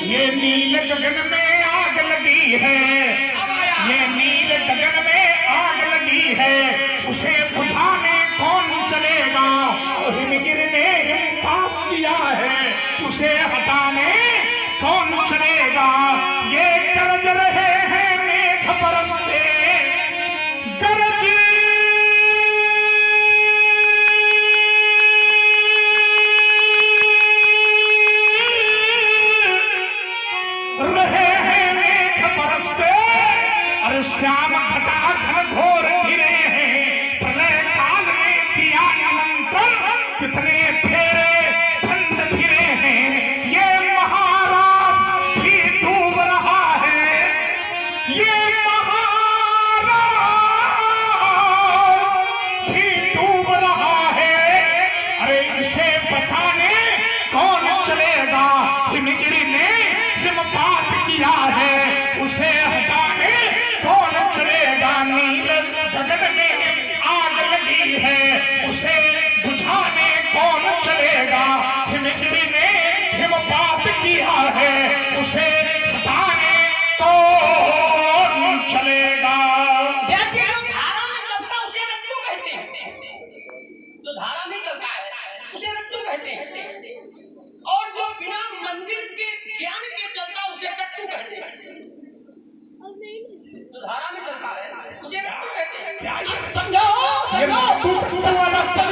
ये नील गगन में आग लगी है, ये नील गगन में आग लगी है, उसे बुझाने कौन चलेगा? हिमगिर ने हिमपात किया है, उसे हटाने कौन चलेगा? ये गरज रहे हैं मेघ बरसते, गरज रहे हैं मेघ बरसते, और श्याम घटा घनघोर गिरे हैं। प्रलय काल में किया निमंत्रण, कितने फेरे खंड गिरे हैं। ये महाराज भी डूब रहा है, ये महाराज भी डूब रहा है। अरे इसे बचाने कौन चलेगा? हिमगिरी ने हिमपात किया है, उसे हटाने कौन चलेगा? नील गगन में आग लगी है, उसे बुझाने कौन चलेगा? हिमगिरी ने हिमपात किया है, उसे हटाने कौन चलेगा? धारा में चलता उसे रट्टू कहते हैं। जो धारा में चलता है उसे रट्टू कहते हैं, और जो बिना मंदिर के ज्ञान के चलता उसे टट्टू कहते हैं। जो धारा में चलता है उसे रट्टू कहते हैं। समझो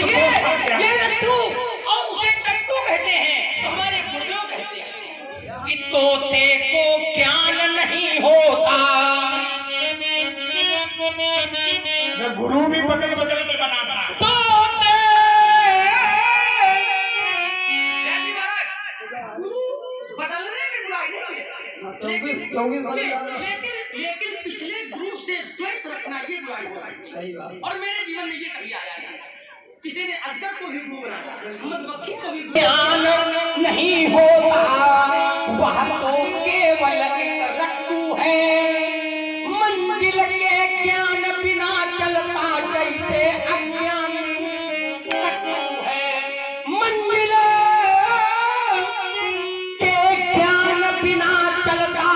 ये रट्टू और उसे टट्टू कहते हैं। तो हमारे गुरुदेव कहते हैं कि तोते को ज्ञान नहीं होता। गुरु भी बदल बदल के बनाता है। बदलने में बुराई नहीं है, लेकिन पिछले गुरु से द्वेष रखना ये बुराई है। और मेरे जीवन में ये कभी आया नहीं। किसी ने अजगर को भी गुरु बनाया, मधुमक्खी को भी ज्ञान नहीं होता, वह तो केवल एक रट्टू है। मंजिल के ज्ञान बिना चलता जैसे अज्ञानी रट्टू है। मंजिल बिना चलता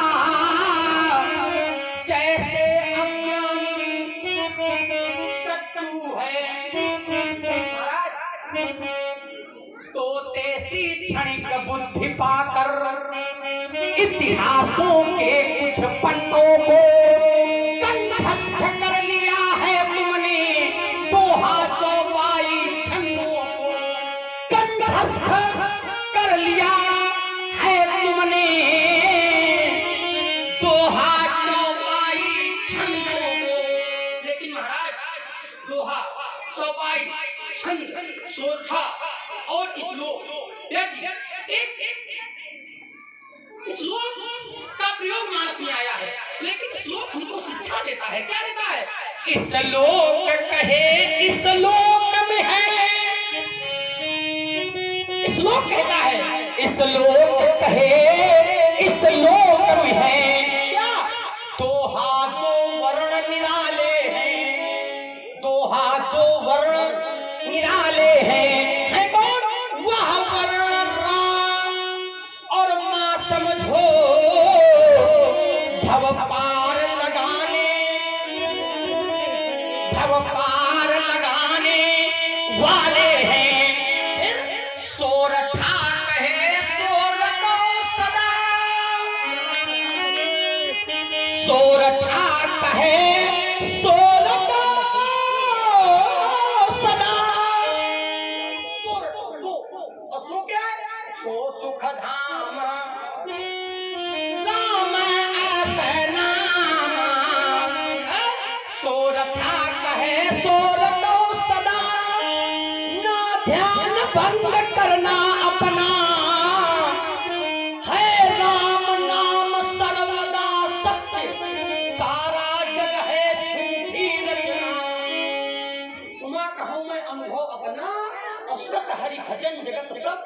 जैसे अज्ञानी टट्टू है। तोते सी क्षणिक बुद्धि पाकर इतिहासों के कुछ पन्नों को कंठस्थ कर लिया है तुमने। दोहा चौपाई छंदों को कंठस्थ कर लिया है तुमने। दोहा चौपाई छंदों को, लेकिन महाराज दोहा चौपाई छंद सोरठा और श्लोक, श्लोक का प्रयोग मानस में आया है, लेकिन श्लोक हमको शिक्षा देता है। क्या देता है? इस लोक कहे इस लोक में है, श्लोक कहता है इस लोक कहे इस लोक में है। क्या? दोहा दो वर्ण निराले हैं, दोहा दो वर्ण निराले हैं। है कौन? वह वर्ण राम और माँ समझो भव पार लगाने, भव पार लगाने वाले हैं। सोरठा कहे सोरठो सदा, सोरठा कहे सोरठो सदा। सो क्या है? सो सुख धाम राम ऐसे नाम। सोरठा कहे सोरठो सदा, ना ध्यान भंग करना अपना, है राम नाम सर्वदा सत्य, सारा जग है झूठी रचना। तुम्हें कहूँ मैं अनुभव अपना, असत हरि भजन जगत सब,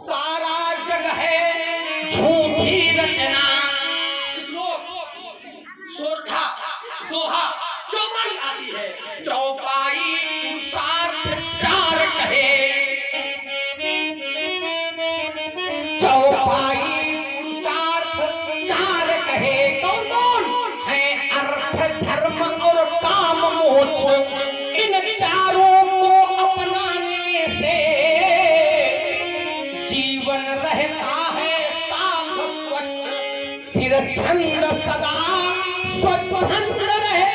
सारा जग है झूठी रचना। श्लोक सोरठा दोहा चौपाई आती है। चौपाई सार्थ चार कहे सोच इन चारों को अपनाने से जीवन रहता है साफ स्वच्छ, फिर छंद सदा स्वच्छंद रहे।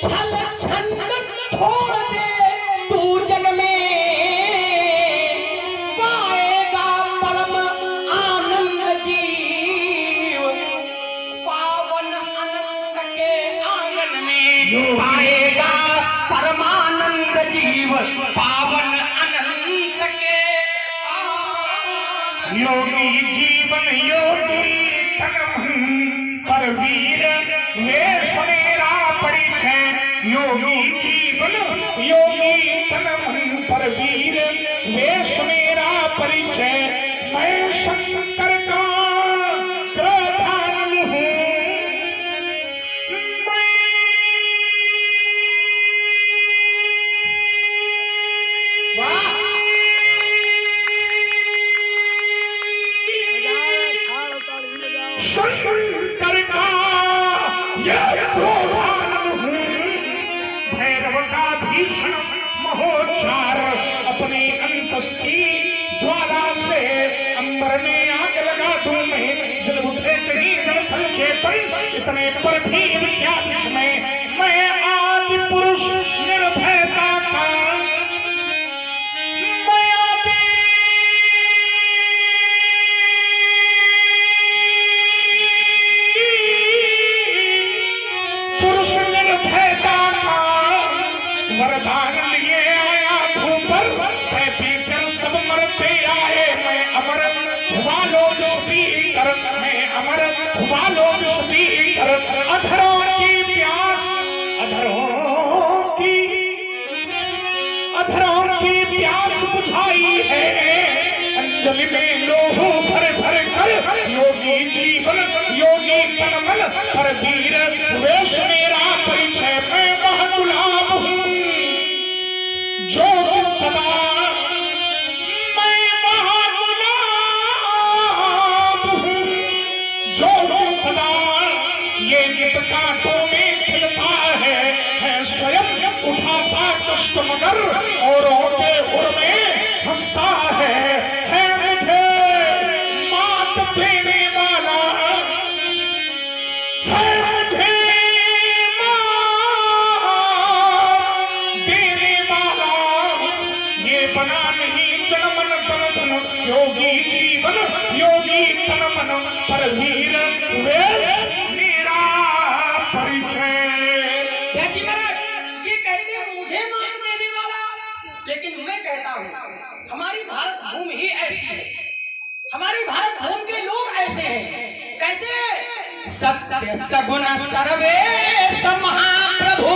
छल छंद छोड़ दे तू जग में, पाएगा परम आनंद जीव, पावन अनंत के आंगन में पाएगा परमानंद जीव, पावन अनंत के योगी जीवन योगी तन मन पर वीर वेश मेरा परिचय। योगी जीवन योगी तन मन पर वीर वेश मेरा परिचय। मैं शंकर का प्रधान हूँ, शंकर का यह प्रधान हूँ। भैरव का भीषण महोच्चार अपने अंतस की ज्वाला से अंबर में आग लगा दूं मैं। जल उठे कहीं जल संक्षेपण, इतने पर भी क्या मैं आदि पुरुष निर्भयता का, मैं आदि पुरुष निर्भयता का वरदान लिए आया भूपर। मैं पीकर सब मरते आए, मैं अमर हुआ लोग पीकर, मैं अमर हुआ लोग पीकर। अधरों की प्यास, अधरों की प्यास बुझाई है, अंजलि में लोहो भर भर कर। योगी जीवन योगी तनमल पर वीर वेश मेरा परिचय। मैं वह गुलाब हूँ जो सदा, मैं वह गुलाब हूँ जो सदा ये नित कांटों में खिलता है स्वयं उठाता कष्ट मगर औरों के उर में हंसता है मुझे मात देने वाला, है मुझे मात देने वाला। ये बना नहीं तन मन तन धन, योगी जीवन योगी तन मन पर वीर वेश मेरा परिचय। देखिए महाराज, ये कहते हैं मुझे मात देने वाला, लेकिन मैं कहता हूँ हमारी भारत भूमि ही ऐसी है, हमारी भारत भूमि के लोग ऐसे हैं। कैसे? सत्य सगुण सर्वेश महाप्रभु,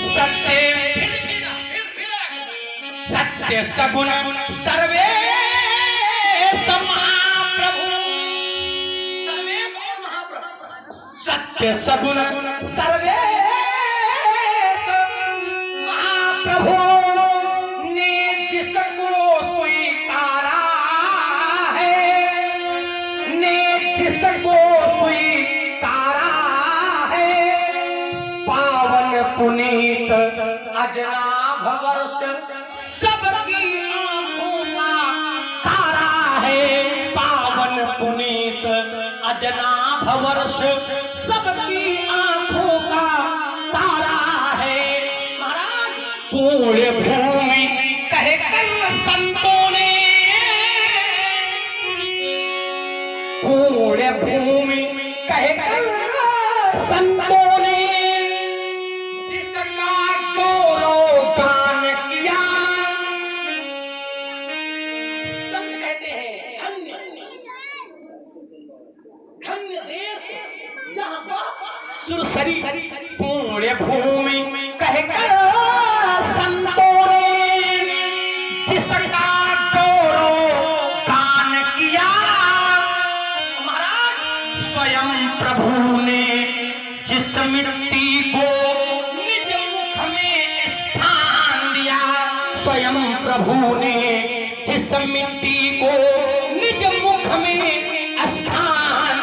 सत्य सत्य सगुण सर्वेश महाप्रभु, सर्वेश और महाप्रभु। सत्य सगुण सर्वेश महाप्रभु ने जिसको स्वीकारा है, ने जिसको स्वीकारा है, पावन पुनीत अजनाभ वर्ष सबकी आंखों का तारा है। पावन पुनीत अजनाभ वर्ष सबकी आंखों का तारा है। महाराज पूर्ण भूमि कह कर संतों ने, पूर्ण भूमि कह कर संतों ने जिसका गौरव गान किया। संत कहते हैं धन्य धन्य देश जहाँ पर सुरसरी पूर्ण भूमि कह कर संतों ने जिसका गौरव गान किया। महाराज स्वयं प्रभु ने जिस मिट्टी को निज मुख में स्थान दिया, स्वयं प्रभु ने जिस मिट्टी को निज मुख में स्थान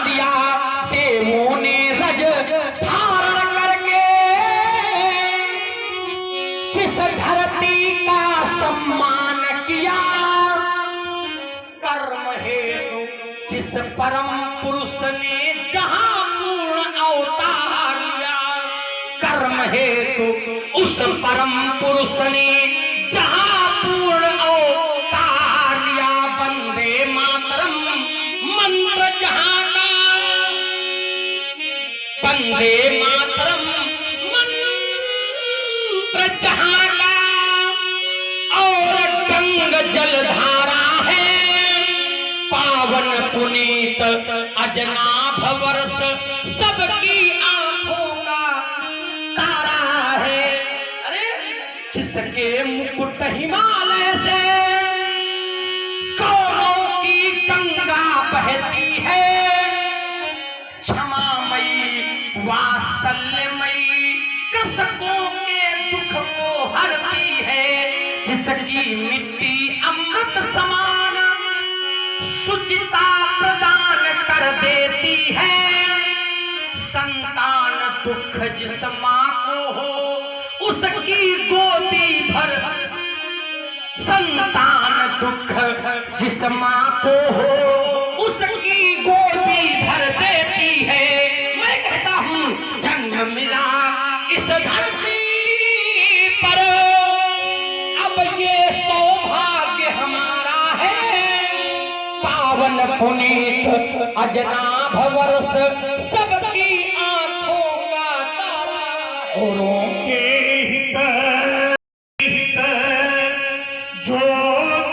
परम पुरुष ने जहां पूर्ण अवतार लिया, कर्म हेतु उस परम पुरुष ने जहां पूर्ण अवतार लिया। वंदे मातरम मंत्र जहां का, वंदे मातरम मंत्र जहां का, और गंग जलधारा है पावन पुनीत अजनाभ वर्ष सबकी आंखों का तारा है। अरे जिसके मुकुट हिमालय से कौरों की गंगा बहती है, क्षमामयी वात्सल्यमयी कृषकों के दुख को हरती है, जिसकी मिट्टी अमृत समान शुचिता प्रदान कर देती है। संतान दुख जिस माँ को हो उसकी गोदी भर, संतान दुख जिस माँ को हो उसकी गोदी भर देती है। मैं कहता हूँ जन्म मिला इस धरती पर, अब ये सौभाग्य हमारा है, पावन पुनीत अजनाभ वर्ष सबकी आंखों का तारा। औरों के हित जो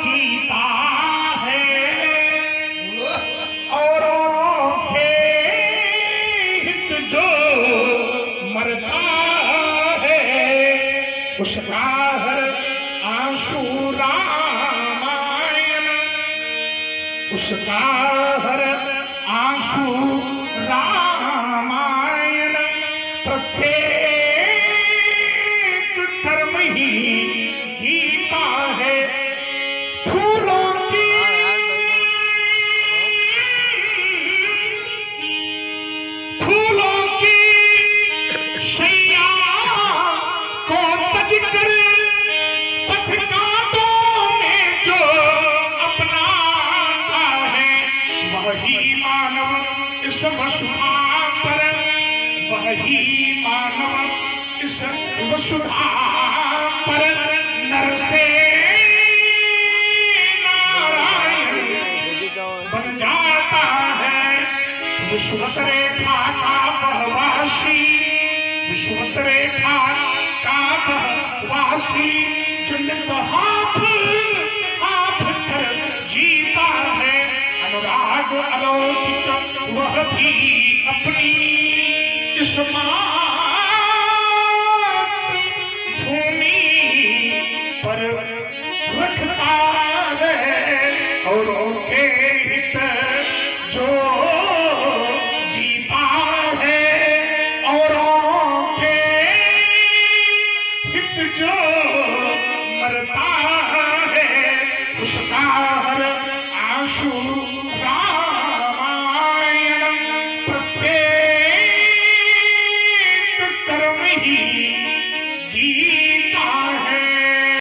जीता है, औरों के हित जो मरता है, उसका हर आंसू रामायण, उसका हर आंसू रामायण। प्रत्येक कर्म ही गीता है। फूलों की शैया को तज कर पथकाटों में जो अपनाता है, वही मानव इस वसुधा पर, वही मानव इस वसुधा पर नर से नारायण बन जाता है। विश्वत रेखा का वहवासी, विश्वत रेखा का वहवासी, चुंबक हाथ कर जीता है। अनुराग अलौकिक वह भी अपनी इस माँ